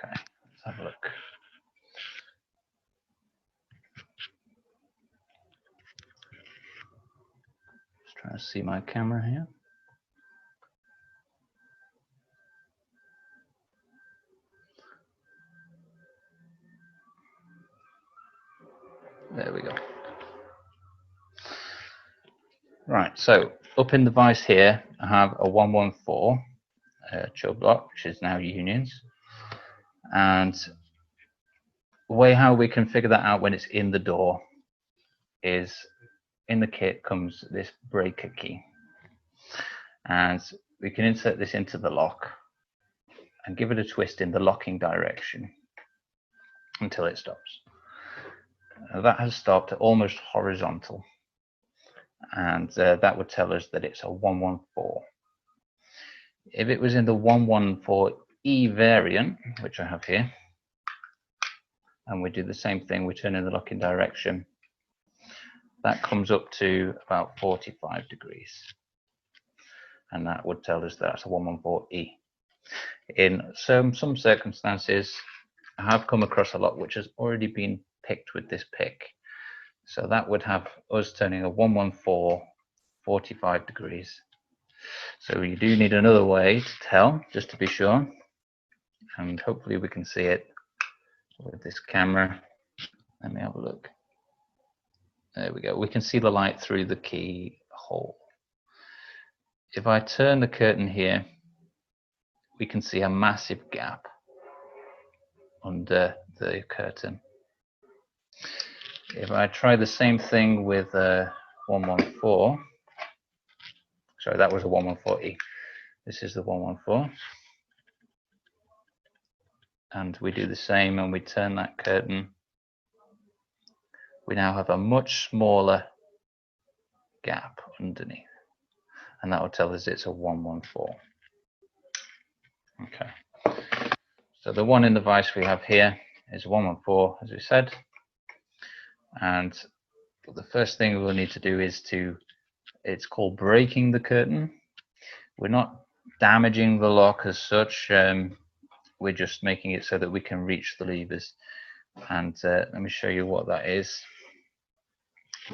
let's have a look. Just trying to see my camera here. There we go. Right, so up in the vise here, I have a 114 Chubb lock, which is now unions. And the way how we can figure that out when it's in the door is in the kit comes this breaker key. And we can insert this into the lock and give it a twist in the locking direction until it stops. That has stopped at almost horizontal. And that would tell us that it's a 114. If it was in the 114E variant, which I have here, and we do the same thing, we turn in the locking direction, that comes up to about 45 degrees. And that would tell us that's a 114E. In some circumstances, I have come across a lock which has already been picked with this pick. So that would have us turning a 114 45 degrees. So you do need another way to tell, just to be sure. And hopefully we can see it with this camera. Let me have a look. There we go. We can see the light through the keyhole. If I turn the curtain here, we can see a massive gap under the curtain. If I try the same thing with 114, sorry, that was a 114E. This is the 114. And we do the same and we turn that curtain. We now have a much smaller gap underneath. And that will tell us it's a 114. Okay. So the one in the vise we have here is 114, as we said. And the first thing we'll need to do is it's called breaking the curtain. We're not damaging the lock as such. We're just making it so that we can reach the levers. And let me show you what that is.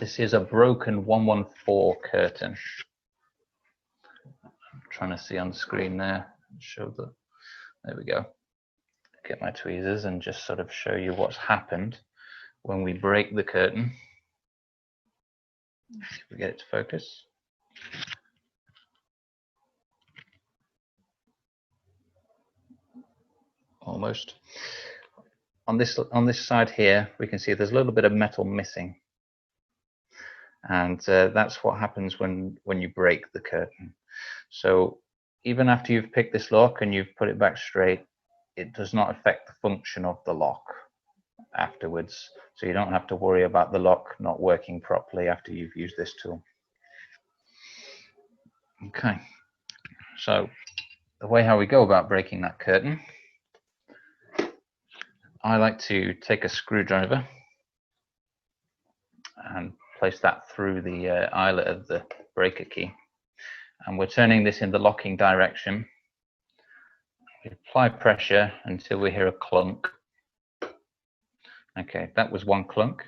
This is a broken 114 curtain. I'm trying to see on the screen there. Show the. There we go. Get my tweezers and just sort of show you what's happened when we break the curtain. See if we get it to focus. Almost. On this side here, we can see there's a little bit of metal missing, and that's what happens when you break the curtain. So even after you've picked this lock and you've put it back straight, it does not affect the function of the lock afterwards. So you don't have to worry about the lock not working properly after you've used this tool. Okay, so the way how we go about breaking that curtain, I like to take a screwdriver and place that through the eyelet of the breaker key. And we're turning this in the locking direction. We apply pressure until we hear a clunk. Okay, that was one clunk,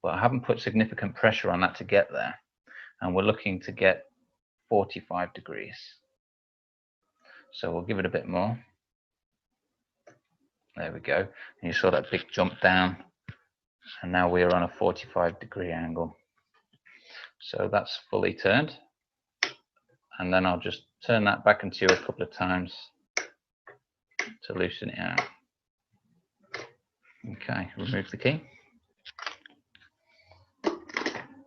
but I haven't put significant pressure on that to get there. And we're looking to get 45 degrees. So we'll give it a bit more. There we go. And you saw that big jump down. And now we're on a 45-degree angle. So that's fully turned. And then I'll just turn that back into a couple of times to loosen it out. Okay, remove the key.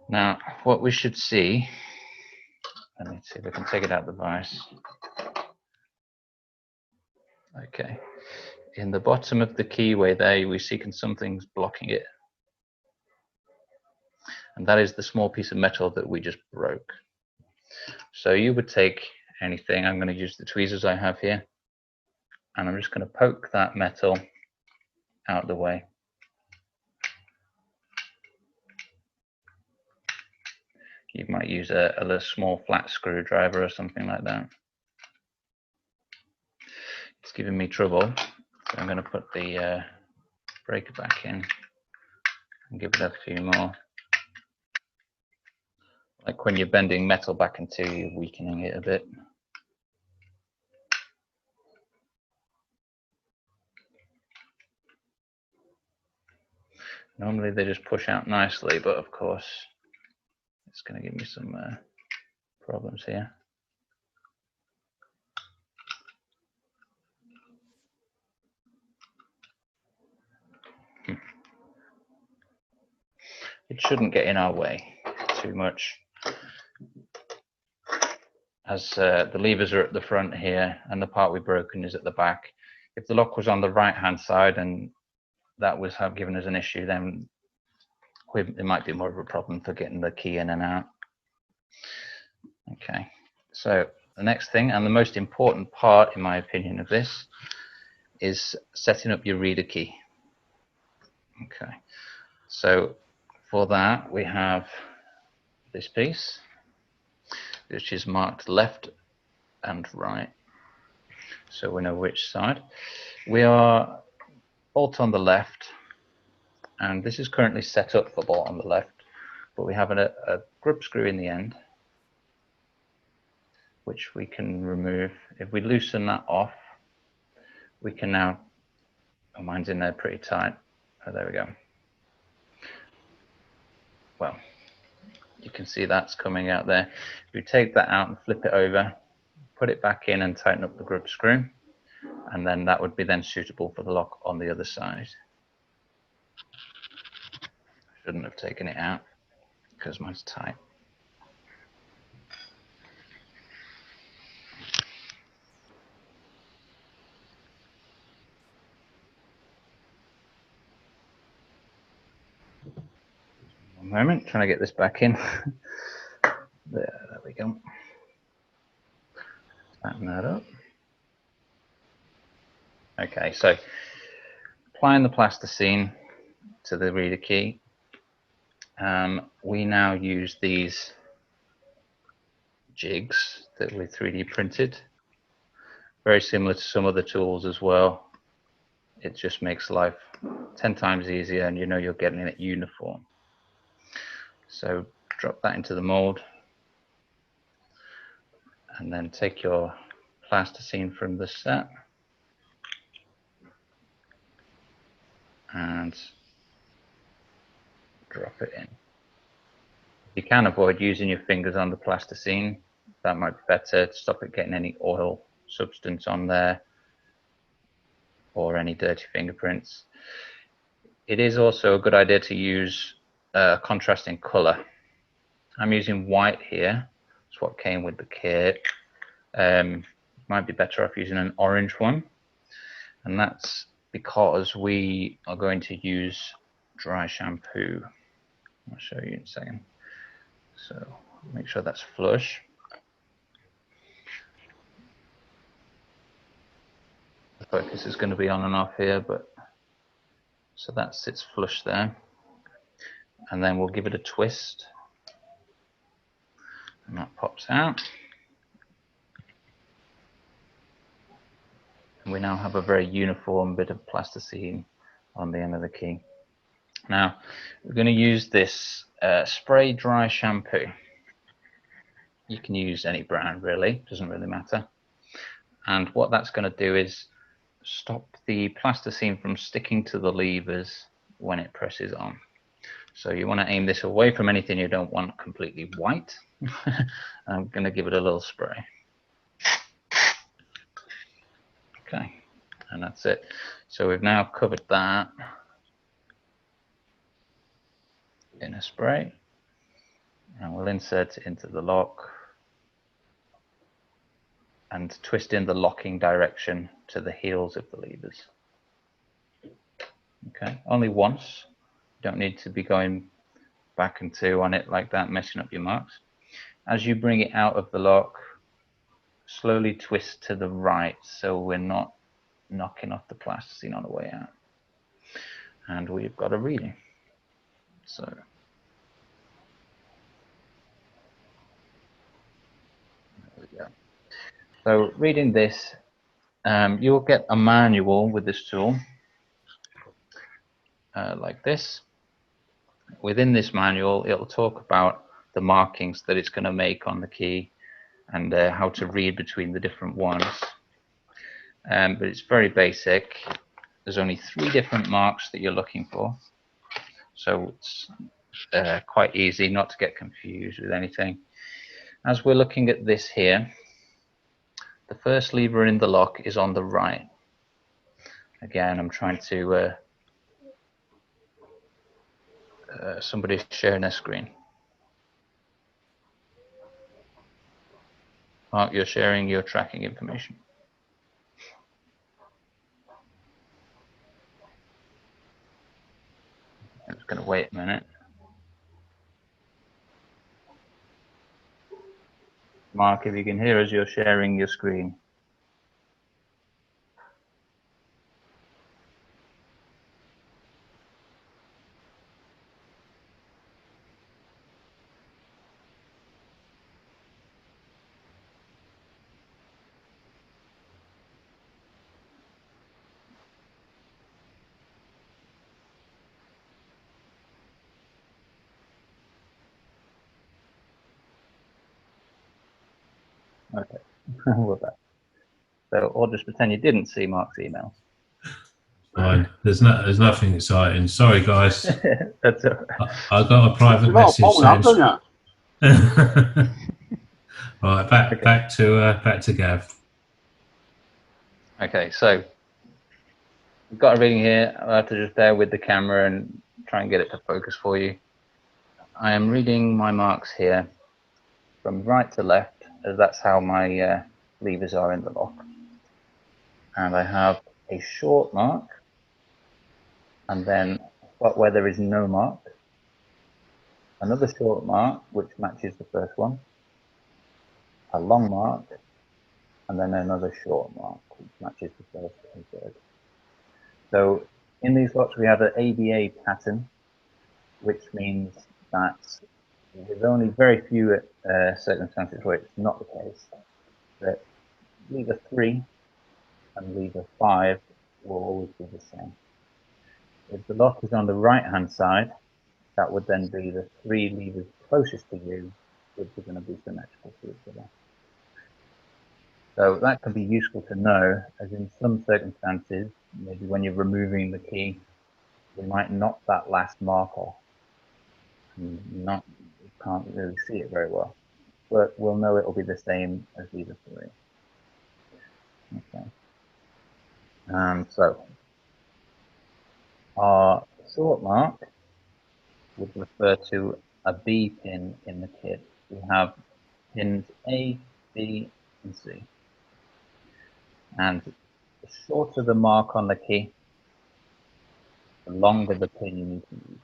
Now, what we should see, let me see if I can take it out of the vise. Okay, in the bottom of the keyway there, we see something's blocking it. And that is the small piece of metal that we just broke. So you would take anything, I'm going to use the tweezers I have here, and I'm just going to poke that metal out of the way. You might use a little small flat screwdriver or something like that. It's giving me trouble, So I'm going to put the breaker back in and give it a few more. Like when you're bending metal back into, you're weakening it a bit. Normally they just push out nicely, but of course it's going to give me some problems here. It shouldn't get in our way too much, as the levers are at the front here and the part we've broken is at the back. If the lock was on the right hand side and that was given us an issue, then it might be more of a problem for getting the key in and out. Okay, so the next thing, and the most important part in my opinion of this, is setting up your reader key. Okay, so for that we have this piece, which is marked left and right, so we know which side. We are bolt on the left, and this is currently set up for bolt on the left, but we have a grub screw in the end, which we can remove. If we loosen that off, we can now, oh, mine's in there pretty tight. Oh, there we go. Well, you can see that's coming out there. If we take that out and flip it over, put it back in and tighten up the grub screw, and then that would be then suitable for the lock on the other side. Shouldn't have taken it out because mine's tight. One moment, trying to get this back in. There we go. Tighten that up. Okay, so applying the plasticine to the reader key, we now use these jigs that we 3D printed. Very similar to some other tools as well. It just makes life 10 times easier, and you know you're getting it uniform. So drop that into the mold, and then take your plasticine from the set and drop it in. You can avoid using your fingers on the plasticine. That might be better to stop it getting any oil substance on there or any dirty fingerprints. It is also a good idea to use contrasting color. I'm using white here. It's what came with the kit. Might be better off using an orange one, and that's because we are going to use dry shampoo. I'll show you in a second. So make sure that's flush. The focus is going to be on and off here, but so that sits flush there, and then we'll give it a twist, and that pops out, and we now have a very uniform bit of plasticine on the end of the key. Now we're going to use this spray dry shampoo. You can use any brand really, doesn't really matter. And what that's going to do is stop the plasticine from sticking to the levers when it presses on. So you want to aim this away from anything you don't want completely white. I'm going to give it a little spray. Okay, and that's it. So we've now covered that in a spray, and we'll insert it into the lock and twist in the locking direction to the heels of the levers. Okay, only once. You don't need to be going back and two on it like that, messing up your marks. As you bring it out of the lock, slowly twist to the right so we're not knocking off the plasticine on the way out. And we've got a reading. So there we go. So reading this You'll get a manual with this tool, like this. Within this manual, it'll talk about the markings that it's going to make on the key and how to read between the different ones. But it's very basic. There's only 3 different marks that you're looking for, so it's quite easy not to get confused with anything. As we're looking at this here, the first lever in the lock is on the right. Again, I'm trying to somebody's sharing their screen. Mark, you're sharing your tracking information. I'm just going to wait a minute. Mark, if you can hear us, you're sharing your screen. Okay, we're back. So, or just pretend you didn't see Mark's emails. Fine. There's nothing exciting. Sorry, guys. That's all right. I got a private message saying. Right, back to Gav. Okay, so we've got a reading here. I'll have to just bear with the camera and try and get it to focus for you. I am reading my marks here from right to left, as that's how my levers are in the lock. And I have a short mark, and then a spot where there is no mark, another short mark which matches the first one, a long mark, and then another short mark which matches the first and third. So in these locks we have an ABA pattern, which means that there's only very few circumstances where it's not the case, that lever 3 and lever 5 will always be the same. If the lock is on the right hand side, that would then be the 3 levers closest to you, which are going to be symmetrical to each other. So that can be useful to know, as in some circumstances, maybe when you're removing the key, you might knock that last mark off. And you can't really see it very well, but we'll know it will be the same as lever 3. Okay. So our short mark would refer to a B pin in the kit. We have pins A, B, and C. And the shorter the mark on the key, the longer the pin you need to use.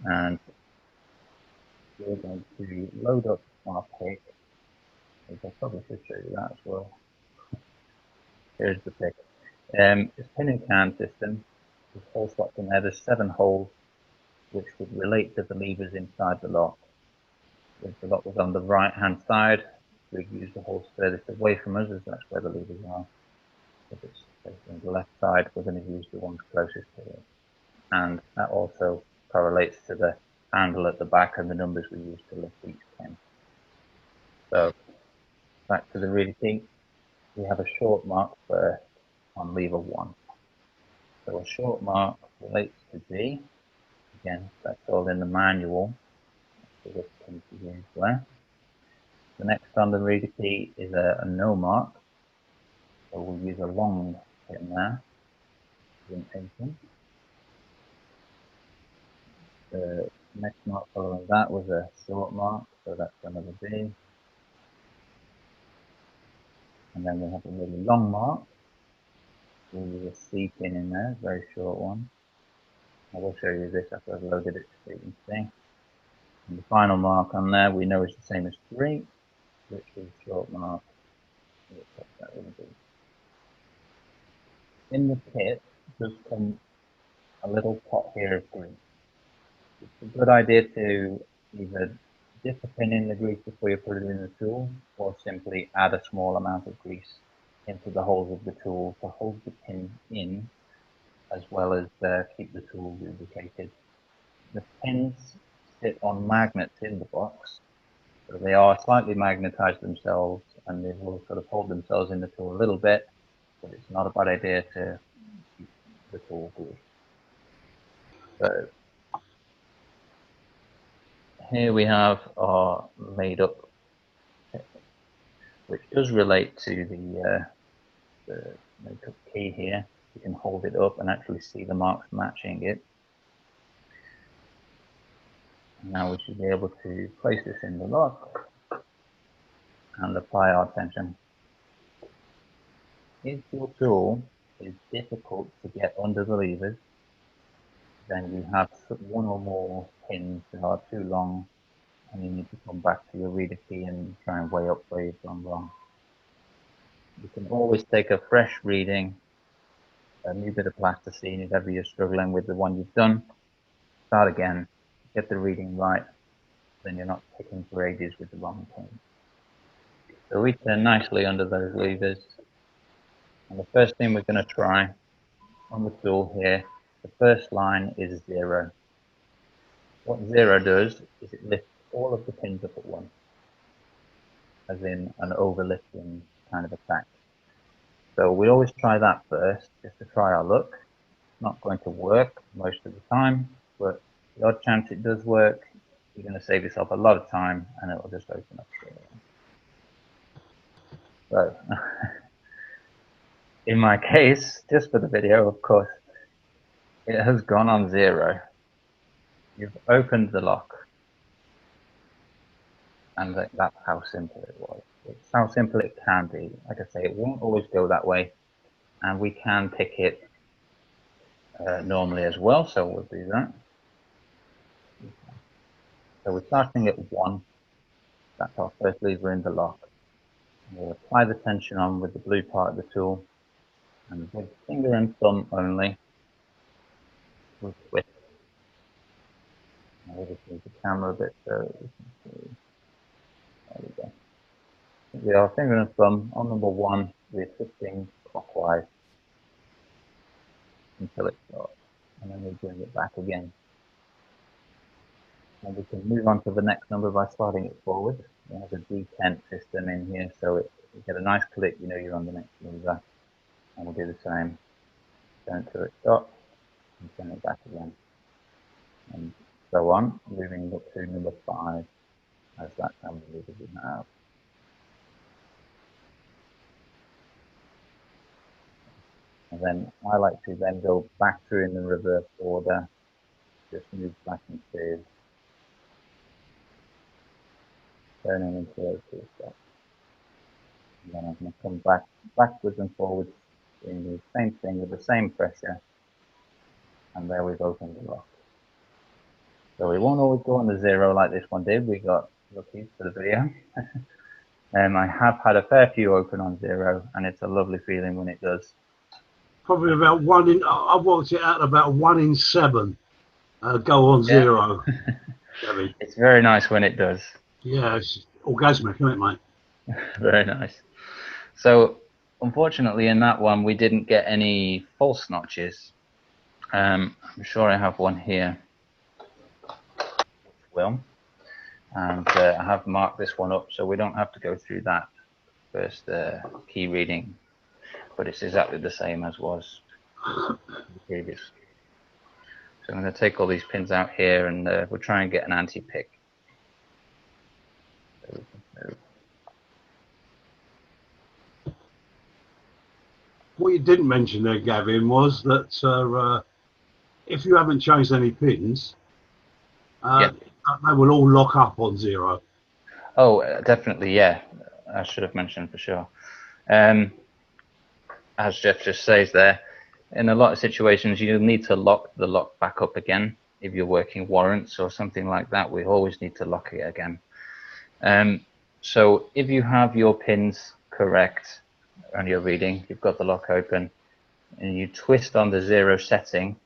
And we're going to load up our pick. I probably should show you that as well. Here's the pick. It's pin and can system. There's hole slots in there. There's 7 holes which would relate to the levers inside the lock. If the lock was on the right hand side, we'd use the holes furthest away from us, as that's where the levers are. If it's facing the left side, we're going to use the ones closest to it. And that also correlates to the handle at the back and the numbers we use to lift each pin. So back to the reader key, we have a short mark first on lever 1. So a short mark relates to D. Again, that's all in the manual. So this pin to use there. The next on the reader key is a no mark. So we'll use a long pin there. The next mark following that was a short mark, so that's another B. And then we have a really long mark. We'll use a C pin in there, very short one. I will show you this after I've loaded it so you can see. And the final mark on there we know is the same as 3, which is short mark. In the kit does come a little pot here of grease. It's a good idea to either dip a pin in the grease before you put it in the tool, or simply add a small amount of grease into the holes of the tool to hold the pin in, as well as keep the tool lubricated. The pins sit on magnets in the box, so they are slightly magnetized themselves, and they will sort of hold themselves in the tool a little bit, but it's not a bad idea to keep the tool good. So here we have our made up tip, which does relate to the makeup key here. You can hold it up and actually see the marks matching it. Now we should be able to place this in the lock and apply our tension. If your tool is difficult to get under the levers, then you have one or more pins that are too long and you need to come back to your reader key and try and weigh up where you've gone wrong. You can always take a fresh reading, a new bit of plasticine if ever you're struggling with the one you've done. Start again, get the reading right, then you're not picking for ages with the wrong pin. So we turn nicely under those levers, and the first thing we're going to try on the tool here, the first line is 0. What 0 does is it lifts all of the pins up at once, as in an overlifting kind of attack. So we always try that first, just to try our luck. It's not going to work most of the time, but the odd chance it does work, you're going to save yourself a lot of time and it will just open up. So, in my case, just for the video, of course, it has gone on 0. You've opened the lock, and that's how simple it was. It's how simple it can be. Like I say, it won't always go that way, and we can pick it normally as well, so we'll do that. So we're starting at 1. That's our first lever in the lock. We'll apply the tension on with the blue part of the tool, and with finger and thumb only, we'll twist. I'll just move the camera a bit so you can see. There we go. With our finger and thumb on number 1, we're twisting clockwise until it stops, and then we bring it back again. And we can move on to the next number by sliding it forward. There's a detent system in here, so you get a nice click, you know you're on the next lever. And we'll do the same. Turn it till it stops, and turn it back again. And so on, moving up to number 5, as that's how many levers we have. And then I like to then go back through in the reverse order, just move back and forth, turning into those 2 steps. And then I'm going to come backwards and forwards, doing the same thing with the same pressure, and there we've opened the lock. So we won't always go on the 0 like this one did. We got lucky for the video. I have had a fair few open on 0, and it's a lovely feeling when it does. Probably about I've worked it out about 1 in 7 go on 0. It's very nice when it does. Yeah, it's orgasmic, isn't it, mate? Very nice. So, unfortunately, in that one, we didn't get any false notches. I'm sure I have one here. Will. And I have marked this one up, so we don't have to go through that first key reading, but it's exactly the same as was the previous. So I'm going to take all these pins out here, and we'll try and get an anti-pick. What you didn't mention there, Gavin, was that if you haven't changed any pins, they will all lock up on 0. Oh, definitely, yeah. I should have mentioned for sure. As Jeff just says there, in a lot of situations, you need to lock the lock back up again. If you're working warrants or something like that, we always need to lock it again. So if you have your pins correct on your reading, you've got the lock open, and you twist on the 0 setting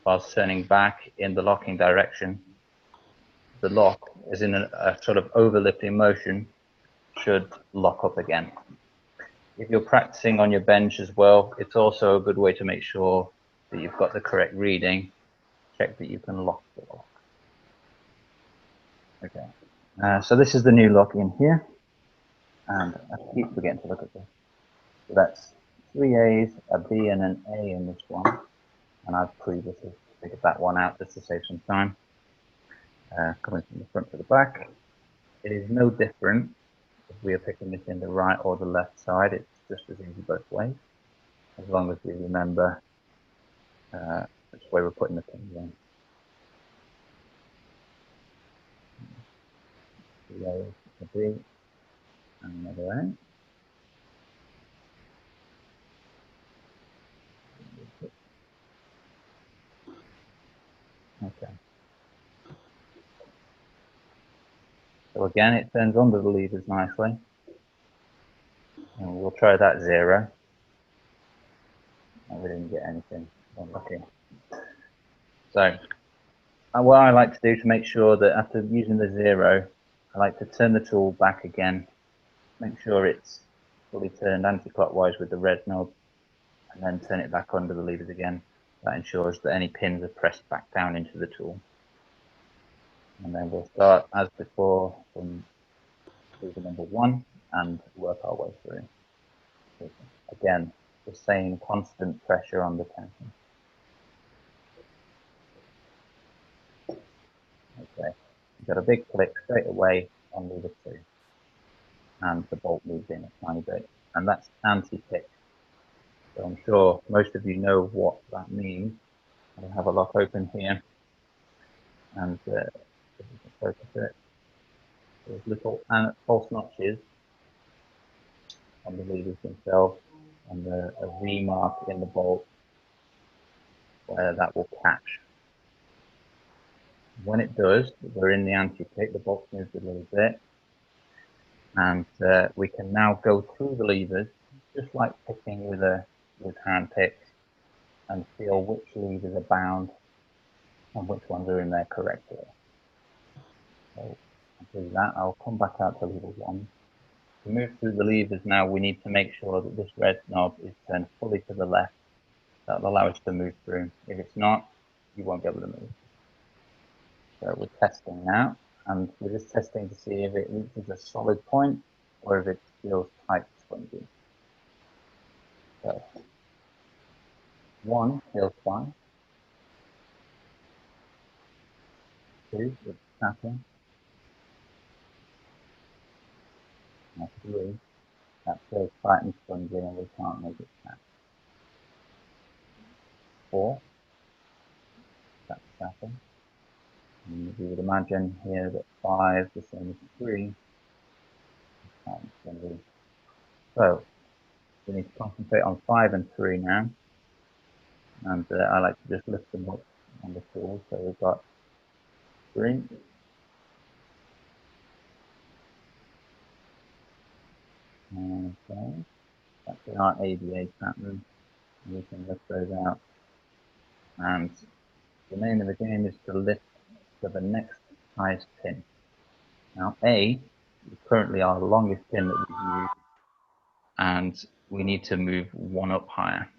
whilst turning back in the locking direction, the lock is in a sort of overlifting motion, should lock up again. If you're practicing on your bench as well, it's also a good way to make sure that you've got the correct reading. Check that you can lock the lock. Okay, so this is the new lock in here, and I keep forgetting to look at this. So that's 3 A's, a B and an A in this one, and I've previously figured that one out just to save some time. Coming from the front to the back, it is no different if we are picking this in the right or the left side. It's just as easy both ways, as long as we remember which way we're putting the pins in. 3 A's, a B, and another A. Okay. So again, it turns under the levers nicely. And we'll try that 0. And we didn't get anything. Unlucky. So, what I like to do to make sure that after using the 0, I like to turn the tool back again. Make sure it's fully turned anti-clockwise with the red knob. And then turn it back under the levers again. That ensures that any pins are pressed back down into the tool. And then we'll start, as before, from lever number 1 and work our way through. Again, the same constant pressure on the tension. Okay, you've got a big click straight away on lever 2. And the bolt moves in a tiny bit. And that's anti-pick. So I'm sure most of you know what that means. I have a lock open here. And if you can focus it, there's little false notches on the levers themselves, and a V mark in the bolt where that will catch. When it does, we're in the anti-pick, the bolt moves a little bit, and we can now go through the levers, just like picking with hand picks, and feel which levers are bound and which ones are in there correctly. So I'll do that. I'll come back out to lever 1. To move through the levers now, we need to make sure that this red knob is turned fully to the left. That'll allow us to move through. If it's not, you won't be able to move. So we're testing now, and we're just testing to see if it reaches a solid point or if it feels tight, spongy. So 1 feels fine. 2, it's tapping. Now 3, that feels tight and spongy and we can't make it tap. 4, that's tapping. And you would imagine here that 5, the same as 3, so we need to concentrate on 5 and 3 now. And I like to just lift them up on the tool. So we've got 3. Okay, that's our ABA pattern. We can lift those out. And the name of the game is to lift to the next highest pin. Now A is currently our longest pin that we've used, and we need to move 1 up higher.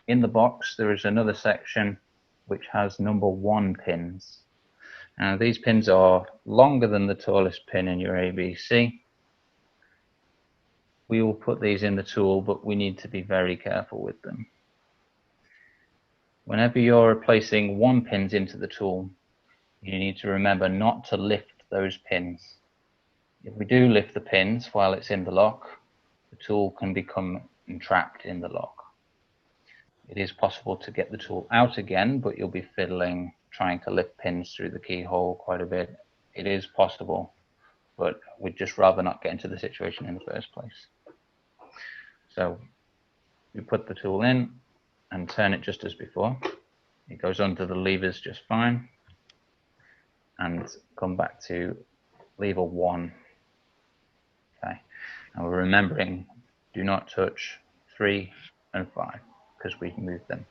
In the box there is another section which has number 1 pins. Now these pins are longer than the tallest pin in your ABC. We will put these in the tool, but we need to be very careful with them. Whenever you're placing 1 pins into the tool, you need to remember not to lift those pins. If we do lift the pins while it's in the lock, the tool can become entrapped in the lock. It is possible to get the tool out again, but you'll be fiddling, trying to lift pins through the keyhole quite a bit. It is possible, but we'd just rather not get into the situation in the first place. So we put the tool in and turn it just as before. It goes under the levers just fine. And come back to lever 1. Okay, and we're remembering, do not touch 3 and 5 because we've moved them.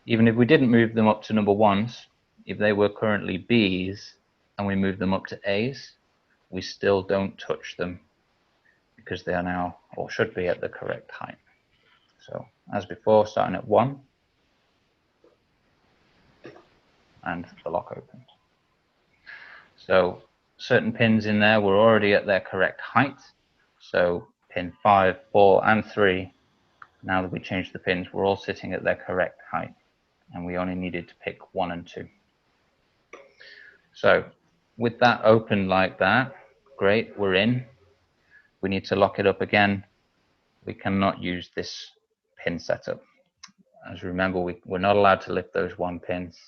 Even if we didn't move them up to number 1s, if they were currently Bs and we move them up to As, we still don't touch them because they are now or should be at the correct height. So as before, starting at 1, and the lock opens. So certain pins in there were already at their correct height. So pin 5, 4, and 3, now that we changed the pins, were all sitting at their correct height, and we only needed to pick 1 and 2. So with that open like that, great, we're in. We need to lock it up again. We cannot use this pin setup. As you remember, we're not allowed to lift those 1 pins.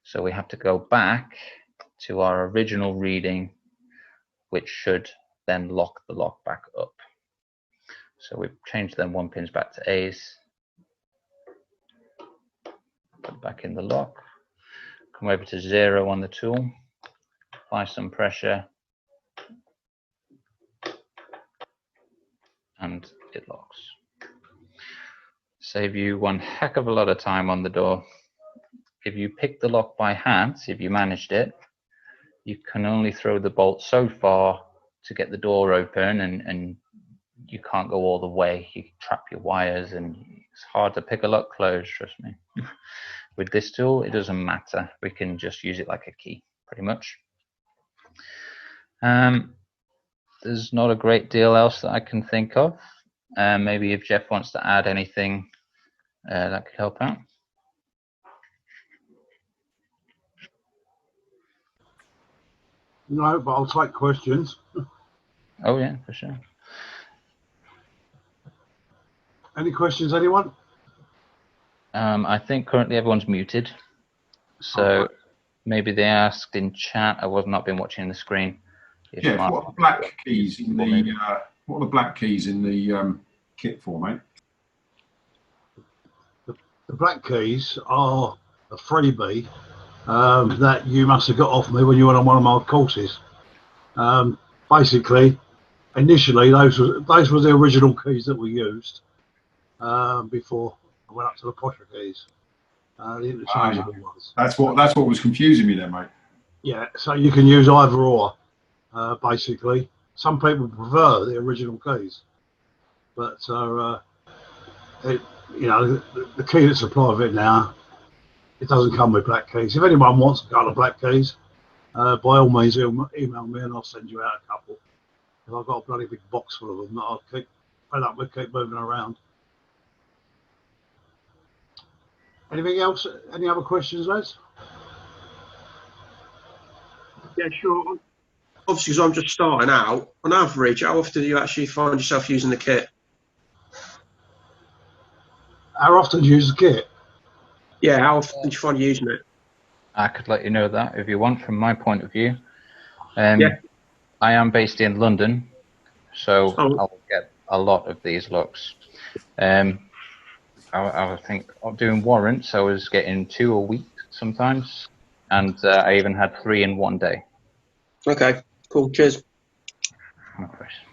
So we have to go back to our original reading, which should then lock the lock back up. So we've changed them 1 pins back to A's. Put back in the lock. Come over to 0 on the tool. Apply some pressure. And it locks. Save you one heck of a lot of time on the door. If you pick the lock by hand, if you managed it, you can only throw the bolt so far to get the door open, and you can't go all the way. You trap your wires, and it's hard to pick a lock closed, trust me. With this tool, it doesn't matter. We can just use it like a key, pretty much. There's not a great deal else that I can think of. Maybe if Jeff wants to add anything that could help out. No, but I'll take questions. Oh yeah, for sure. Any questions, anyone? I think currently everyone's muted. So maybe they asked in chat. I was not been watching the screen. Yeah, what are the black keys in the what are the black keys in the kit for, mate? The black keys are a freebie that you must have got off me when you went on one of my courses. Basically, initially those were the original keys that we used before I went up to the posher keys. The interchangeable ones. That's what was confusing me then, mate. Yeah, so you can use either or. Basically, some people prefer the original keys, but the key that's supplied with it now, it doesn't come with black keys. If anyone wants a couple of black keys, by all means, email me and I'll send you out a couple. Because I've got a bloody big box full of them that I'll keep fed up with, keep moving around. Anything else? Any other questions, Les? Yeah, sure. Obviously, because I'm just starting out, on average, how often do you actually find yourself using the kit? How often do you use the kit? Yeah, how often do you find you using it? I could let you know that if you want, from my point of view. Yeah. I am based in London, so I'll get a lot of these locks. I think doing warrants, I was getting 2 a week sometimes, and I even had 3 in one day. Okay, cool. Cheers. No question.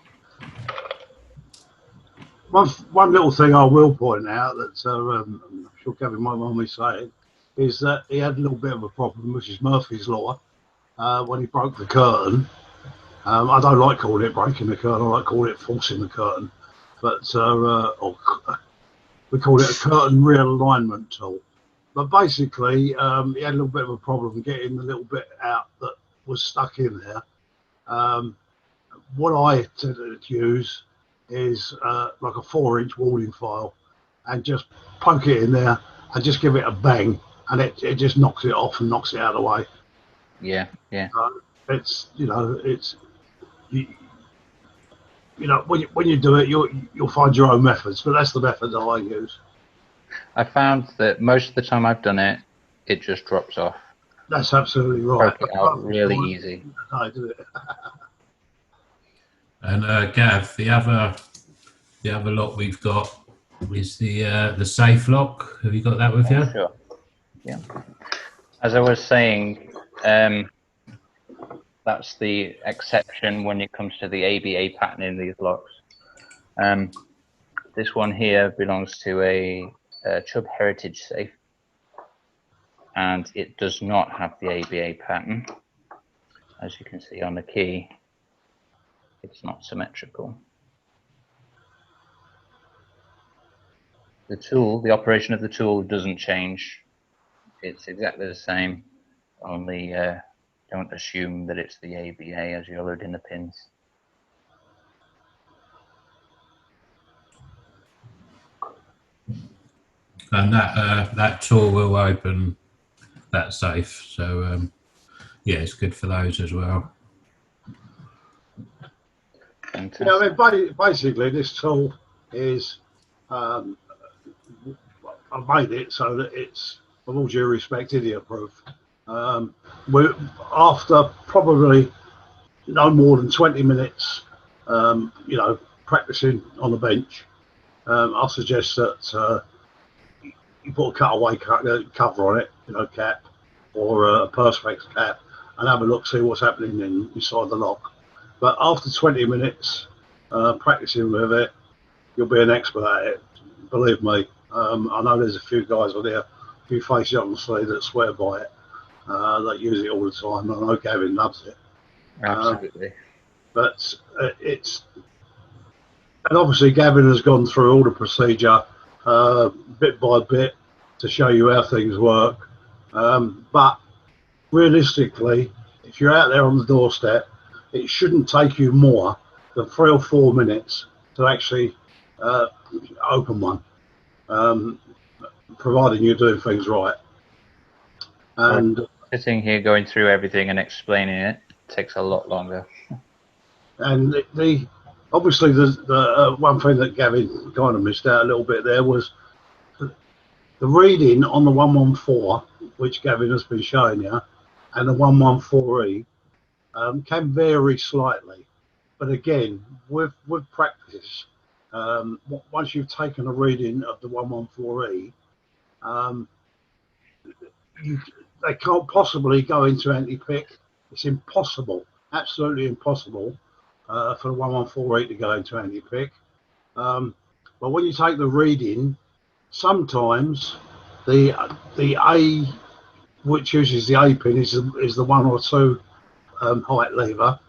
One little thing I will point out that I'm sure Kevin might mind me saying is that he had a little bit of a problem, which is Murphy's Law, when he broke the curtain. I don't like calling it breaking the curtain, I like calling it forcing the curtain. But we call it a curtain realignment tool. But basically, he had a little bit of a problem getting the little bit out that was stuck in there. What I tended to use is like a 4-inch walling file and just poke it in there and just give it a bang, and it just knocks it off and knocks it out of the way. Yeah, yeah. It's when you do it, you'll find your own methods, but that's the method that I use. I found that most of the time I've done it, it just drops off. That's absolutely right. Poke it out really easy. I do it. And Gav, the other lock we've got is the safe lock. Have you got that with you? Sure. Yeah. As I was saying, that's the exception when it comes to the ABA pattern in these locks. This one here belongs to a Chubb Heritage safe, and it does not have the ABA pattern. As you can see on the key, it's not symmetrical. The tool, the operation of the tool doesn't change. It's exactly the same, only don't assume that it's the ABA as you're loading the pins. And that tool will open that safe. So yeah, it's good for those as well. Fantastic. Yeah, I mean, basically, this tool is, I've made it so that it's, with all due respect, idiot-proof. We're after probably no more than 20 minutes, you know, practicing on the bench. I suggest that you put a cutaway cover on it, you know, cap, or a Perspex cap, and have a look, see what's happening inside the lock. But after 20 minutes practicing with it, you'll be an expert at it. Believe me. I know there's a few guys on there, a few faces I can see that swear by it, that use it all the time. I know Gavin loves it. Absolutely. But it's, and obviously Gavin has gone through all the procedure bit by bit to show you how things work. But realistically, if you're out there on the doorstep, it shouldn't take you more than 3 or 4 minutes to actually open one, providing you're doing things right. And sitting here going through everything and explaining it takes a lot longer. And obviously the one thing that Gavin kind of missed out a little bit there was the reading on the 114, which Gavin has been showing you, and the 114E can vary slightly. But again, with practice, once you've taken a reading of the 114E, they can't possibly go into anti-pick. It's impossible, absolutely impossible for the 114E to go into anti-pick. But when you take the reading, sometimes the A, which uses the A pin, is the 1 or 2 height lever.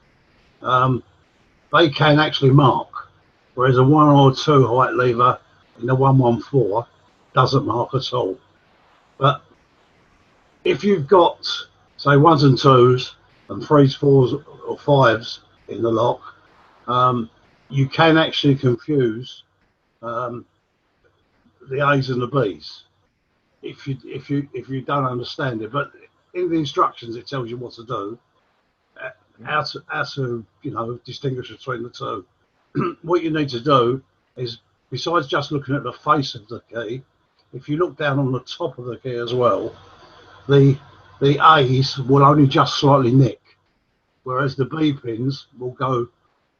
They can actually mark, whereas a 1 or 2 height lever in the 114 doesn't mark at all. But if you've got, say, 1s and 2s and 3s, 4s or 5s in the lock, you can actually confuse the A's and the B's if you don't understand it. But in the instructions, it tells you what to do, how to you know, distinguish between the two. What you need to do is, besides just looking at the face of the key, if you look down on the top of the key as well, the A's will only just slightly nick, whereas the B pins will go,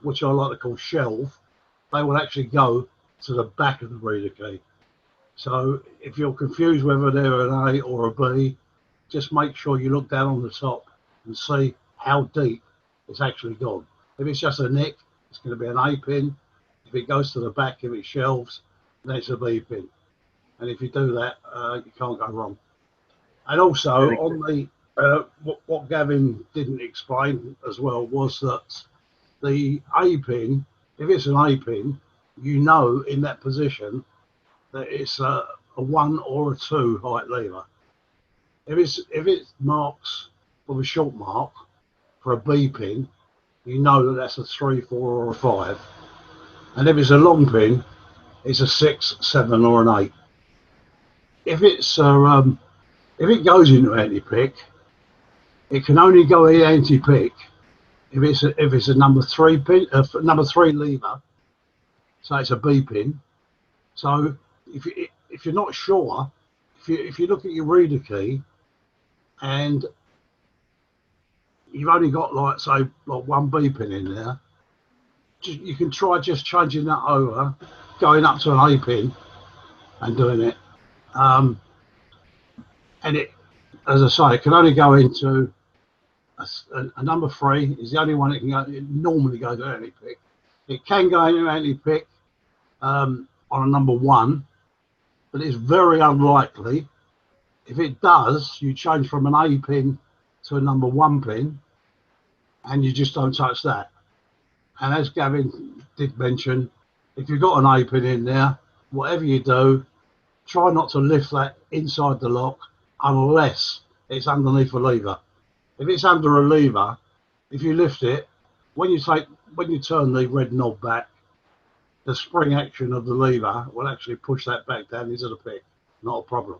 which I like to call shelve, they will actually go to the back of the reader key. So if you're confused whether they're an A or a B, just make sure you look down on the top and see how deep it's actually gone. If it's just a nick, it's going to be an A pin. If it goes to the back, if it shelves, then it's a B pin. And if you do that, you can't go wrong. And also, on the what Gavin didn't explain as well was that the A pin, if it's an A pin, you know in that position that it's a 1 or a 2 height lever. If it marks with a short mark for a B pin, you know that that's a 3, 4 or a 5. And if it's a long pin, it's a 6, 7 or an 8. If it's if it goes into anti-pick, it can only go in anti-pick if it's a number 3 pin, number 3 lever. So it's a B pin. So if you're not sure, if you look at your reader key and you've only got, like, say, like 1 B pin in there, you can try just changing that over, going up to an A pin and doing it. And it, as I say, it can only go into a number 3 is the only one it can go. It normally goes to anti-pick. It can go into anti-pick on a number 1, but it's very unlikely. If it does, you change from an A pin to a number 1 pin, and you just don't touch that. And as Gavin did mention, if you've got an A pin in there, whatever you do, try not to lift that inside the lock unless it's underneath a lever. If it's under a lever, if you lift it, when you turn the red knob back, the spring action of the lever will actually push that back down into the pit. Not a problem.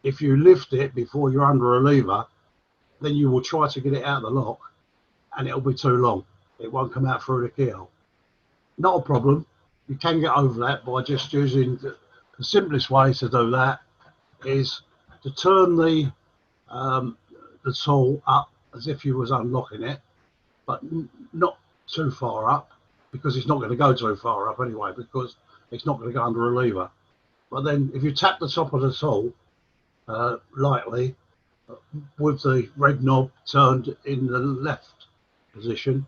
If you lift it before you're under a lever, then you will try to get it out of the lock and it'll be too long. It won't come out through the keyhole. Not a problem. You can get over that by just using the simplest way to do that is to turn the tool up as if you was unlocking it, but not too far up, because it's not going to go too far up anyway, because it's not going to go under a lever. But then if you tap the top of the tool lightly with the red knob turned in the left position,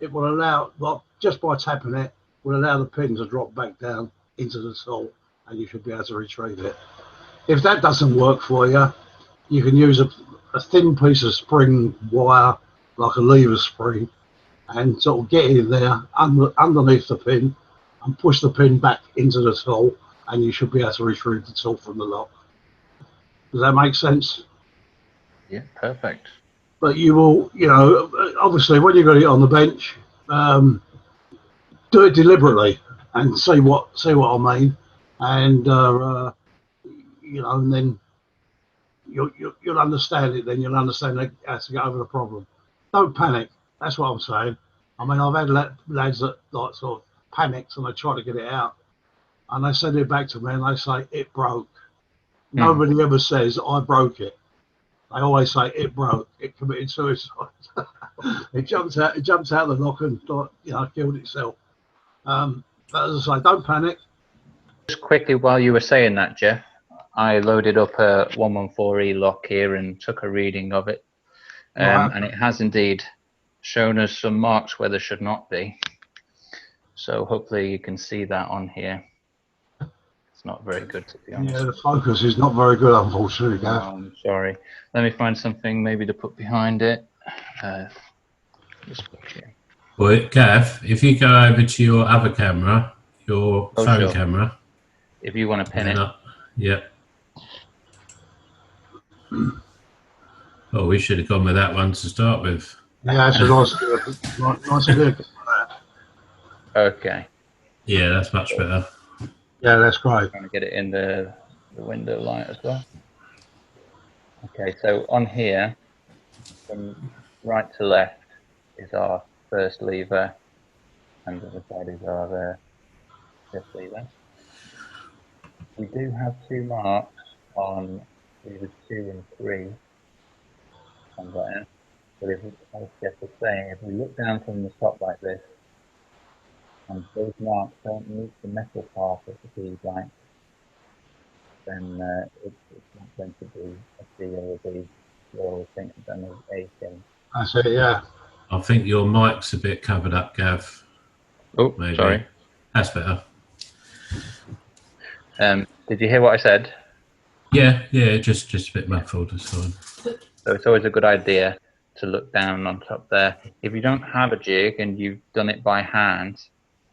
it will allow, well, just by tapping it, will allow the pin to drop back down into the tool and you should be able to retrieve it. If that doesn't work for you, you can use a thin piece of spring wire, like a lever spring, and sort of get in there underneath the pin and push the pin back into the tool, and you should be able to retrieve the tool from the lock. Does that make sense? Yeah, perfect. But you will, you know, obviously when you've got it on the bench, do it deliberately and see what I mean, and you know, and then you'll understand it. Then you'll understand how to get over the problem. Don't panic. That's what I'm saying. I mean, I've had lads that like sort of panicked and they try to get it out, and they send it back to me and they say it broke. Nobody ever says I broke it. They always say it broke. It committed suicide. It jumped out of the lock and, you know, killed itself. But as I say, don't panic. Just quickly, while you were saying that, Jeff, I loaded up a 114E lock here and took a reading of it, and it has indeed shown us some marks where there should not be. So hopefully you can see that on here. It's not very good, to be honest. Yeah, the focus is not very good, unfortunately, Gav. I'm sorry. Let me find something maybe to put behind it. Just look here. Well, Gav, if you go over to your other camera, your phone sure. camera. If you want to pin it. Yeah. Oh, we should have gone with that one to start with. Yeah, that's a nice idea. Okay. Yeah, that's much better. Yeah, that's great. Trying to get it in the window light as well. Okay, so on here, from right to left is our first lever, and the other side is our fifth lever. We do have two marks on levers 2 and 3 on there. But if, as Jeff was saying, if we look down from the top like this, and those marks don't meet the metal part of the key blank, then it's not going to be a C or a B. You'll always think it's an A thing. That's it, yeah. I think your mic's a bit covered up, Gav. Oh, Maybe. sorry. That's better. Did you hear what I said? Yeah, just a bit muffled. That's fine. So it's always a good idea to look down on top there. If you don't have a jig and you've done it by hand,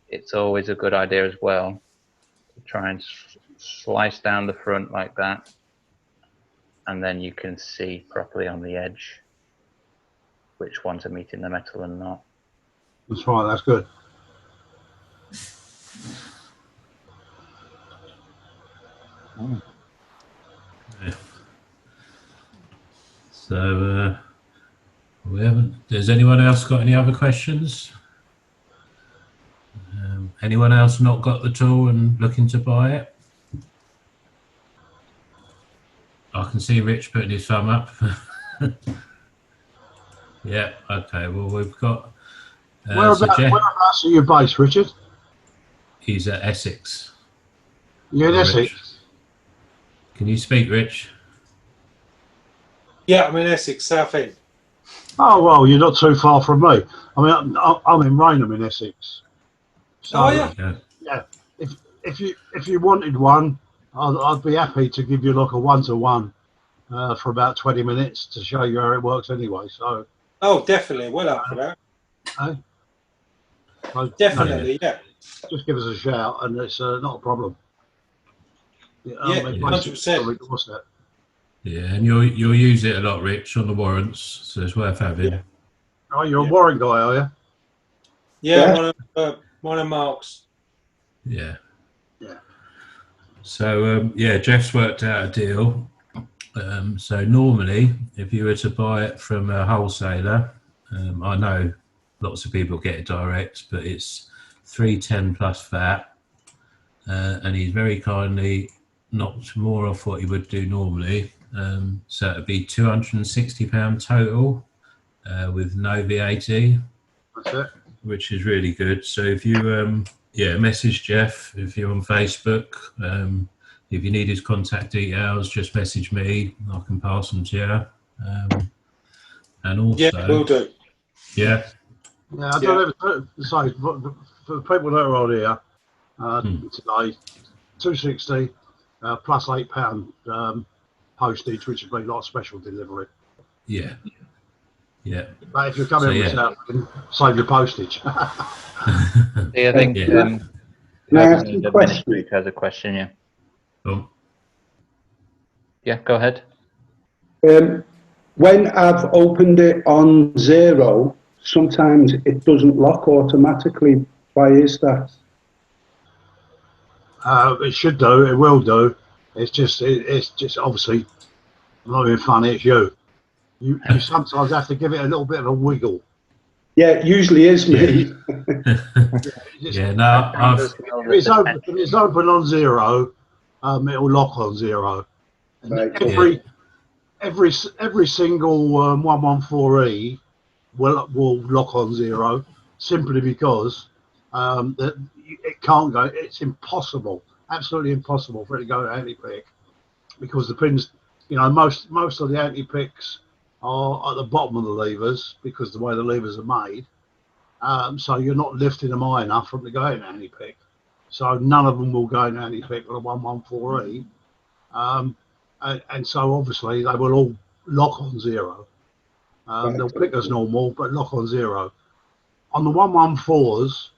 it's always a good idea as well to try and slice down the front like that, and then you can see properly on the edge which ones are meeting the metal and not. That's right, that's good. Oh. Yeah. So we haven't. Has anyone else got any other questions? Anyone else not got the tool and looking to buy it? I can see Rich putting his thumb up. Yeah. Okay. Well, we've got. Whereabouts are you based, Richard? He's at Essex. You're in Rich. Essex. Can you speak, Rich? Yeah, I'm in Essex, Southend. Oh well, you're not too far from me. I mean, I'm in Rainham in Essex. So, Oh yeah. yeah. If you wanted one, I'd be happy to give you like a 1-to-1 for about 20 minutes to show you how it works anyway. So. Oh, definitely. Well up for that. So, Definitely, yeah. Just give us a shout, and it's not a problem. Yeah, they 100%. basically endorse it. Yeah, and you'll use it a lot, Rich, on the warrants, so it's worth having. Yeah. Oh, you're Yeah. a warrant guy, are you? Yeah, one of Mark's. Yeah. Yeah. So yeah, Jeff's worked out a deal. So normally, if you were to buy it from a wholesaler, I know lots of people get it direct, but it's 310 plus VAT, and he's very kindly knocked more off what he would do normally. So it'd be £260 total with no VAT, That's it. which is really good. So if you message Jeff if you're on Facebook. If you need his contact details, just message me. I can pass them to you. And also, Yeah, will do. yeah, Yeah, I don't know. Say for the people that are on here today, 260 plus £8 postage, which would be like special delivery. yeah. But if you're coming So, in yeah. myself, save your postage. Yeah, I think Yeah. Can I ask you a the question? administrator has a question. Yeah. Oh, Yeah, go ahead. When I've opened it on 0, sometimes it doesn't lock automatically. Why is that? It should do. It will do. It's just obviously I'm not being funny. It's you. You sometimes have to give it a little bit of a wiggle. Yeah, it usually is me. yeah. No, I've If it's open on 0, it'll lock on 0. And Right. every single 114E will lock on 0 simply because it can't go. It's impossible, absolutely impossible for it to go to anti-pick because the pins, most of the anti-picks are at the bottom of the levers because the way the levers are made. So you're not lifting them high enough for them to go in anti-pick. So none of them will go in anti-pick on a 114E. And so obviously they will all lock on 0. They'll pick as normal, but lock on 0. On the 114s,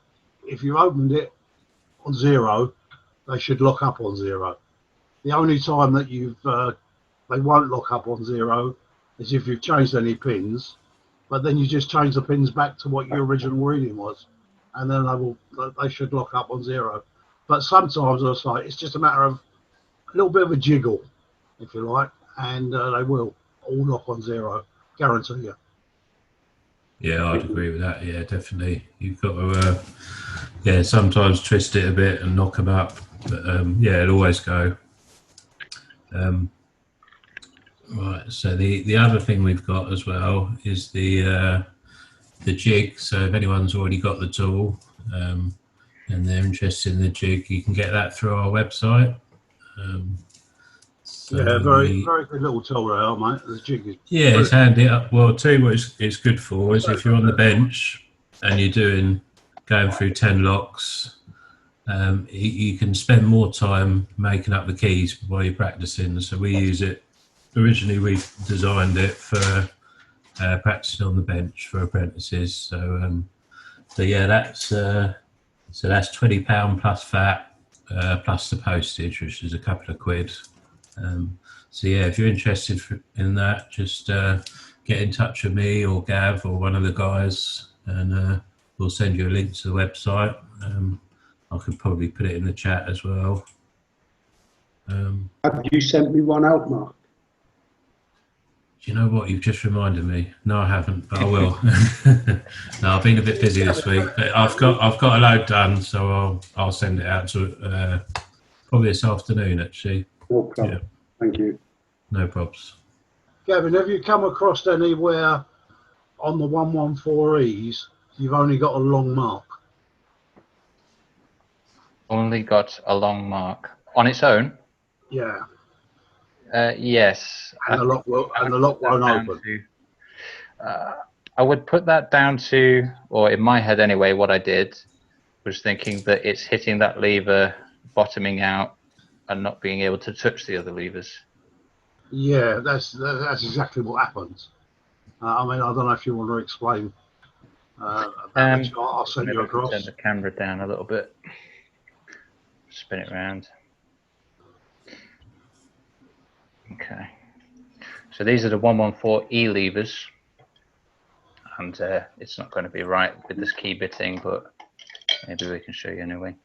if you opened it on 0, they should lock up on 0. The only time that they won't lock up on 0 is if you've changed any pins, but then you just change the pins back to what your original reading was, and then they should lock up on 0. But sometimes I say it's just a matter of a little bit of a jiggle, if you like, and they will all lock on 0, guarantee you. Yeah, I'd agree with that. Yeah, definitely. You've got to, sometimes twist it a bit and knock them up. But yeah, it'll always go. Right. So the other thing we've got as well is the jig. So if anyone's already got the tool and they're interested in the jig, you can get that through our website. Yeah, very good little tool there, mate. The jig is it's handy. Well, I'll tell you what it's good for is if you're on the bench and you're going through 10 locks, you can spend more time making up the keys while you're practicing. So we use it. Originally, we designed it for practicing on the bench for apprentices. So yeah, that's £20 plus VAT plus the postage, which is a couple of quid. So yeah, if you're interested in that, just get in touch with me or Gav or one of the guys, and we'll send you a link to the website. I could probably put it in the chat as well. Have you sent me one out, Mark? Do you know what? You've just reminded me. No, I haven't, but I will. No, I've been a bit busy this week, but I've got a load done, so I'll send it out to probably this afternoon, actually. No problem. Yeah. Thank you. No probs. Gavin, have you come across anywhere on the 114Es you've only got a long mark? Only got a long mark on its own. Yeah. Yes. And the lock won't open. I would put that down to, or in my head anyway, what I did was thinking that it's hitting that lever, bottoming out, and not being able to touch the other levers. Yeah, that's exactly what happens. I mean, I don't know if you want to explain about the chart. I'll send you across. Turn the camera down a little bit. Spin it around. So these are the 114E levers, and it's not going to be right with this key bitting, but maybe we can show you anyway.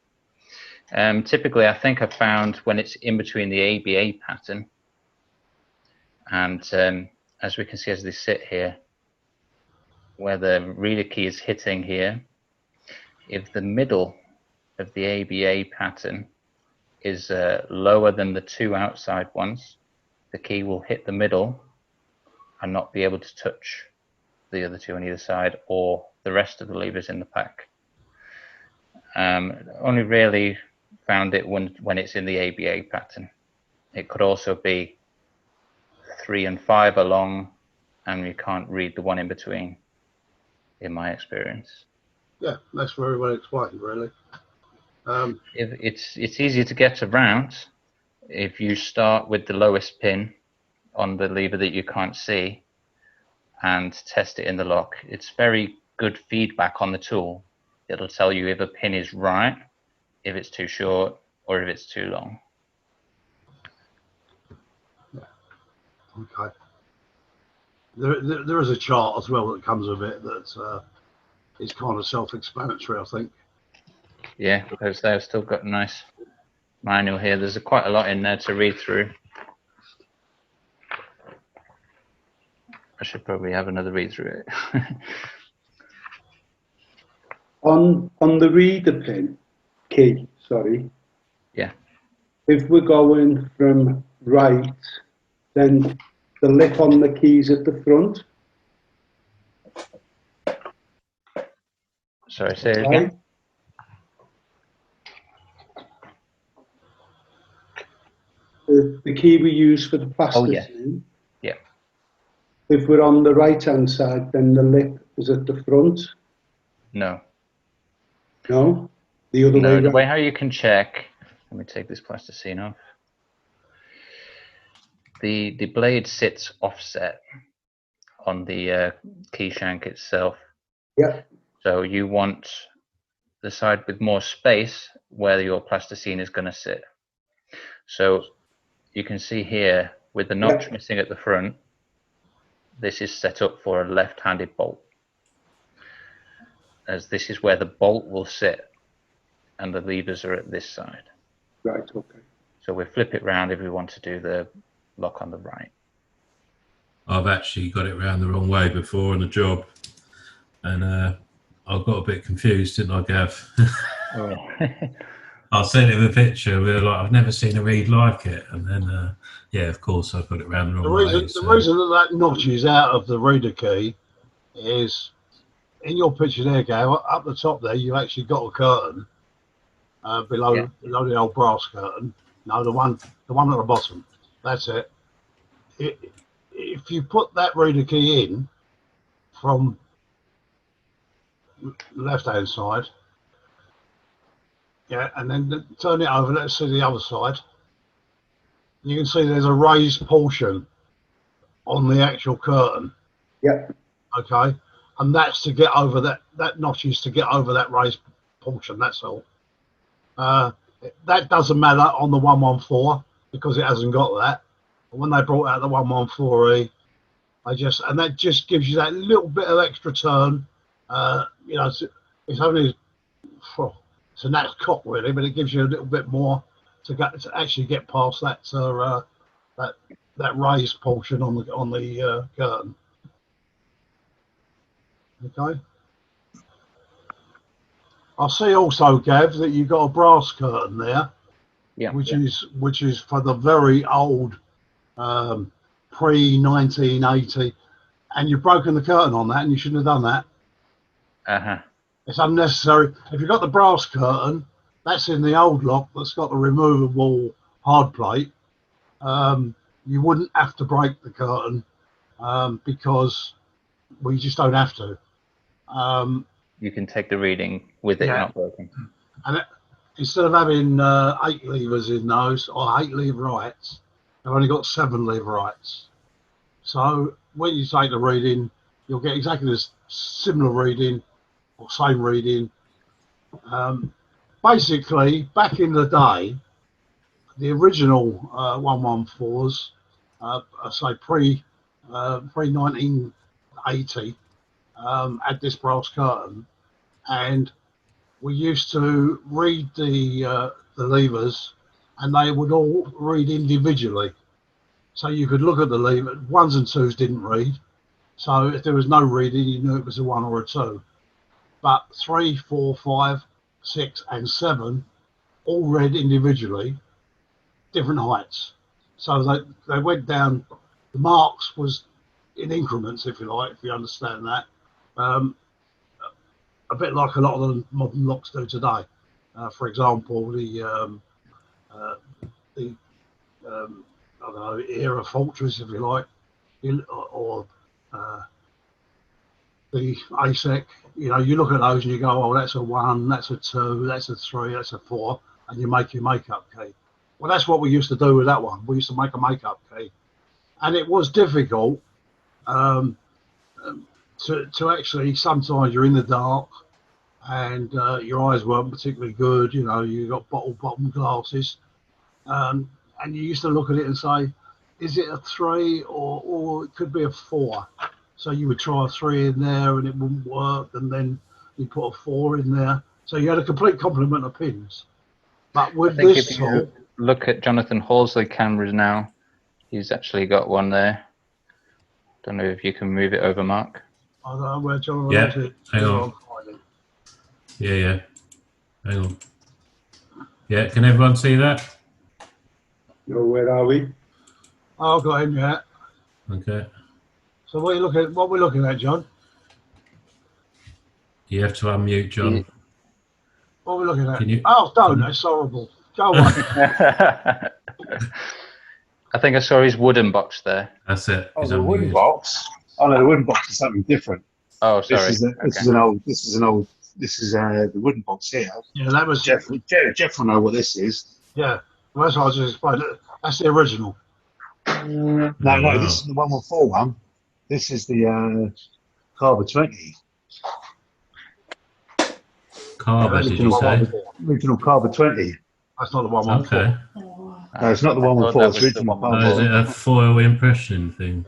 Typically, I think I've found when it's in between the ABA pattern, and as we can see as they sit here, where the reader key is hitting here, if the middle of the ABA pattern is lower than the two outside ones, the key will hit the middle and not be able to touch the other two on either side or the rest of the levers in the pack. Only really found it when it's in the ABA pattern. It could also be 3 and 5 along, and you can't read the one in between, in my experience. Yeah, that's very well explained, really. If it's easier to get around if you start with the lowest pin on the lever that you can't see and test it in the lock. It's very good feedback on the tool. It'll tell you if a pin is right, if it's too short, or if it's too long. Okay. There is a chart as well that comes with it that is kind of self-explanatory, I think. Yeah, because they've still got a nice manual here. There's quite a lot in there to read through. I should probably have another read through it. On the reader pin key, sorry. Yeah. If we're going from right, then the lip on the keys at the front. Sorry, say it again. The key we use for the plasticine. Yeah. If we're on the right-hand side, then the lip is at the front. No. No? The other way No, around. the way how you can check, let me take this plasticine off. The blade sits offset on the key shank itself. Yeah. So you want the side with more space where your plasticine is going to sit. So you can see here with the notch missing at the front, this is set up for a left-handed bolt, as this is where the bolt will sit and the levers are at this side. Right, okay. So we flip it round if we want to do the lock on the right. I've actually got it round the wrong way before on a job, and I got a bit confused, didn't I, Gav? Oh. I sent him a picture. We were like, I've never seen a read like it, and then yeah, of course, I got it round the wrong way. The reason that notch is out of the reader key is in your picture there, Gav. Up the top there, you've actually got a curtain below the old brass curtain. No, the one at the bottom. That's it. If you put that reader key in from the left-hand side, yeah, and then turn it over, let's see the other side. You can see there's a raised portion on the actual curtain. Yeah. Okay. And that's to get over that notch is to get over that raised portion, that's all. That doesn't matter on the 114 because it hasn't got that. But when they brought out the 114E, that just gives you that little bit of extra turn. You know, it's only it's a gnat's cock really, but it gives you a little bit more to actually get past that that raised portion on the curtain. Okay. I see also, Gav, that you've got a brass curtain there, which is for the very old pre-1980, and you've broken the curtain on that, and you shouldn't have done that. It's unnecessary. If you've got the brass curtain, that's in the old lock that's got the removable hard plate. You wouldn't have to break the curtain because we just don't have to. You can take the reading with it not broken. And instead of having 8 levers in those, or 8 leverites, they've only got 7 leverites. So when you take the reading, you'll get exactly the similar reading or same reading. Basically, back in the day, the original 114s, say pre-1980, had this brass curtain, and we used to read the levers, and they would all read individually. So you could look at the lever. Ones and twos didn't read. So if there was no reading, you knew it was a 1 or a 2. But 3, 4, 5, 6, and 7 all read individually, different heights. So they went down. The marks was in increments, if you like, if you understand that. A bit like a lot of the modern locks do today. For example, the I don't know, era fortress, if you like, or the ASEC. You know, you look at those and you go, oh, that's a 1, that's a 2, that's a 3, that's a 4, and you make your makeup key. Well, that's what we used to do with that one. We used to make a makeup key, and it was difficult to actually. Sometimes you're in the dark, and your eyes weren't particularly good. You know, you got bottom glasses. And you used to look at it and say, is it a 3 or it could be a 4? So you would try a 3 in there and it wouldn't work, and then you put a 4 in there. So you had a complete complement of pins. But with this if you look at Jonathan Horsley cameras now, he's actually got one there. Don't know if you can move it over, Mark. I don't know where Jonathan Yeah, is. hang on. Yeah. Hang on. Yeah, can everyone see that? Oh, where are we? Oh, I've got him, yeah. Okay. So what are we looking at, John? You have to unmute, John. What are we looking at? Can you- Oh, don't, that's horrible. Go on. I think I saw his wooden box there. That's it. Oh, He's the wooden unmuted. box. Oh no, the wooden box is something different. Oh, sorry. This is the wooden box here. Yeah, that was Jeff will know what this is. Yeah, well, that's what I was just explaining. That's the original. No, wow. this is the 114 one. This is the Carver 20. Carver, did you say? Original Carver 20. That's not the 114. Okay. No, it's not the I thought 114. that It's was the the original Oh, is it a foil impression thing?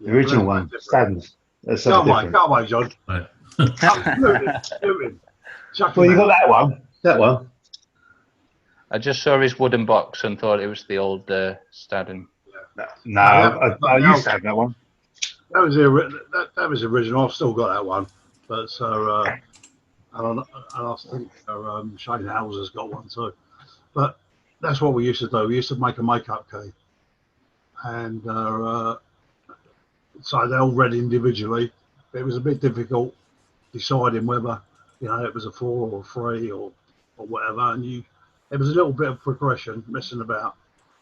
The original one. Staddon's. That's something different. Go away, John. Right. Absolutely. Well, you got that one. That one. I just saw his wooden box and thought it was the old Staddon. No, I used to have that one. That was the original. I've still got that one. But so, and I think Shane Houser's got one too. But that's what we used to do. We used to make a makeup key, and so they all read individually. It was a bit difficult deciding whether it was a 4 or a 3 or whatever, and it was a little bit of progression messing about.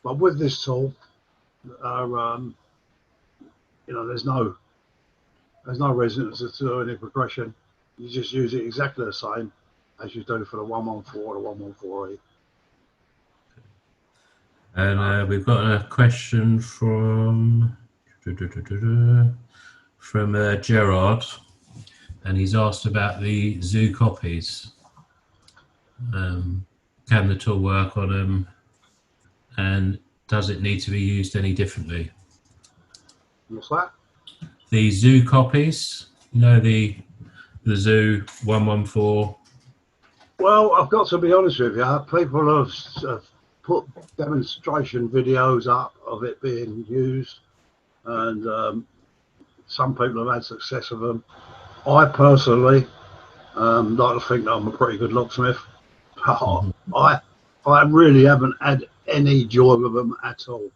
But with this tool, there's no resonance to do any progression. You just use it exactly the same as you do for the 114 or the 114E. And we've got a question from Gerard, and he's asked about the zoo copies. Can the tool work on them, and does it need to be used any differently? What's that? The zoo copies, the zoo 114. Well, I've got to be honest with you. People have put demonstration videos up of it being used, and some people have had success with them. I personally like to think that I'm a pretty good locksmith. I really haven't had any joy with them at all.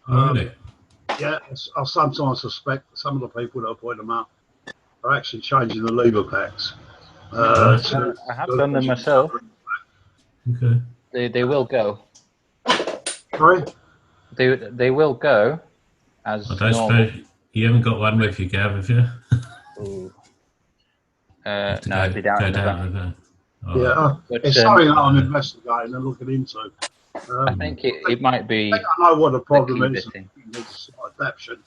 Really? Yeah, I sometimes suspect that some of the people that are putting them up are actually changing the lever packs. I have done them myself. Okay. They will go. Sorry? They will go as I don't normal. suppose you haven't got one with you, Gav, have you? Ooh. No, I'd be down go in the down van. with that. Oh. Yeah, But, it's something that I'm investigating and looking into. I think it might be. I think I know what the problem key is. bitting. It's adaptation,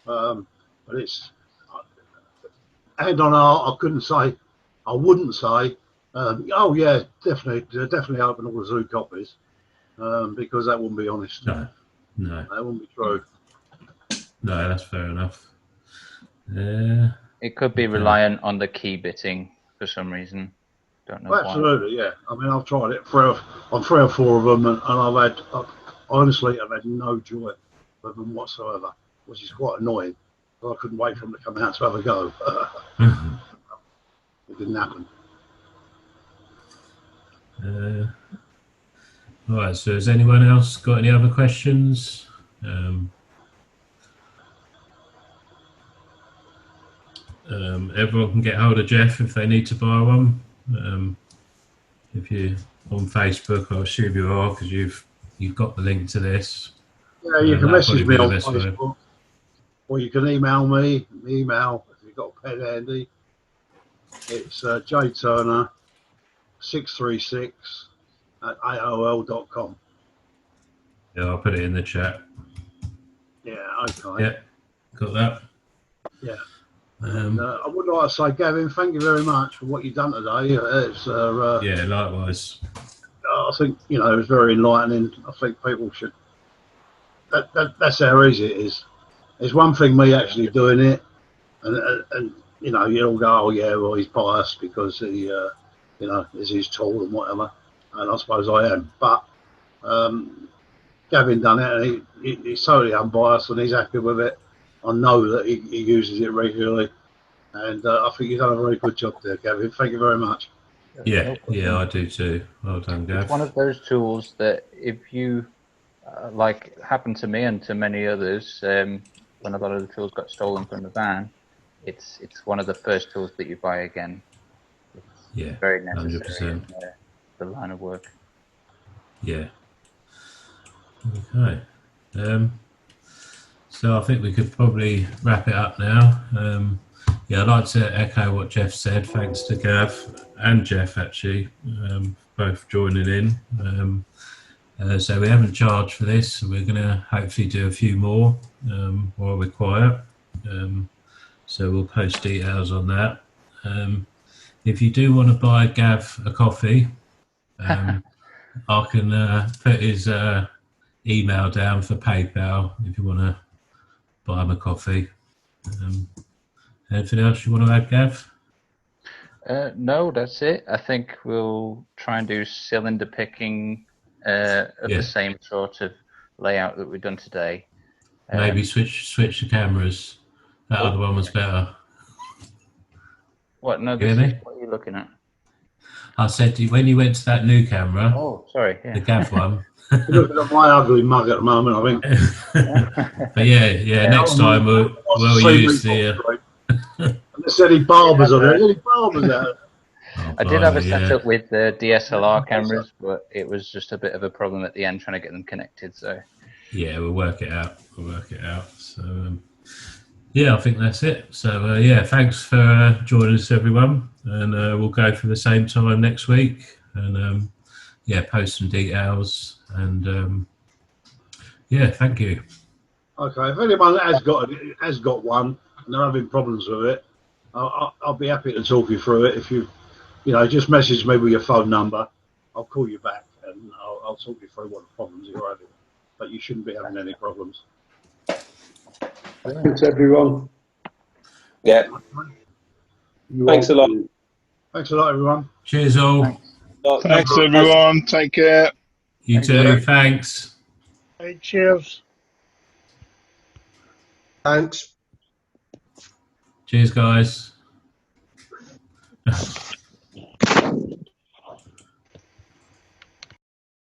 but it's hand on heart. I wouldn't say. Oh yeah, definitely open all the zoo copies, because that wouldn't be honest. No. That wouldn't be true. No, that's fair enough. It could be reliant on the key bitting for some reason. Don't know why. Absolutely, yeah. I mean, I've tried it on 3 or 4 of them, and honestly, I've had no joy with them whatsoever, which is quite annoying. But I couldn't wait for them to come out to have a go. It didn't happen. All right, so has anyone else got any other questions? Everyone can get hold of Jeff if they need to buy one. If you're on Facebook, I assume you are because you've got the link to this. Yeah, you can message me on the best way. Facebook, or you can email me. Email if you've got a pen handy. It's jturner636@aol.com. Yeah, I'll put it in the chat. Yeah, okay. Yeah, got that. Yeah. I would like to say, Gavin, thank you very much for what you've done today. It's yeah, likewise. I think it was very enlightening. I think people should. That's how easy it is. It's one thing me actually doing it, and you'll go, oh yeah, well he's biased because he is his tool and whatever, and I suppose I am. But Gavin done it, and he's totally unbiased, and he's happy with it. I know that he uses it regularly, and I think you've done a very good job there, Gavin. Thank you very much. Yeah, yeah, I do too. Well done, Gav. It's one of those tools that if you, like happened to me and to many others, when a lot of the tools got stolen from the van, it's one of the first tools that you buy again. It's very necessary in the line of work. Yeah. Okay. So I think we could probably wrap it up now. Yeah, I'd like to echo what Jeff said. Thanks to Gav and Jeff, actually, both joining in. So we haven't charged for this. So we're going to hopefully do a few more while we're quiet. So we'll post details on that. If you do want to buy Gav a coffee, I can put his email down for PayPal if you want to buy him a coffee. Anything else you want to add, Gav? No, that's it. I think we'll try and do cylinder picking of the same sort of layout that we've done today. Maybe switch the cameras. That other one was better. What? No, this is what you're looking at. I said when you went to that new camera. Oh, sorry. Yeah. The Gav one. You're looking at my ugly mug at the moment, I think. But yeah, next time we'll use the. There's any barbers on there. Any barbers out? I did have a setup with the DSLR cameras, but it was just a bit of a problem at the end trying to get them connected. So. Yeah, we'll work it out. So yeah, I think that's it. So yeah, thanks for joining us, everyone, and we'll go for the same time next week, and yeah, post some details, and yeah, thank you. Okay, if anyone has got one and they're having problems with it, I'll be happy to talk you through it. If you just message me with your phone number, I'll call you back and I'll talk you through what the problems you're having. But you shouldn't be having any problems. Thanks, everyone. Yeah. Thanks a lot. Thanks a lot, everyone. Cheers, all. Thanks, everyone. Take care. You too. Thanks. Hey, cheers. Thanks. Cheers, guys.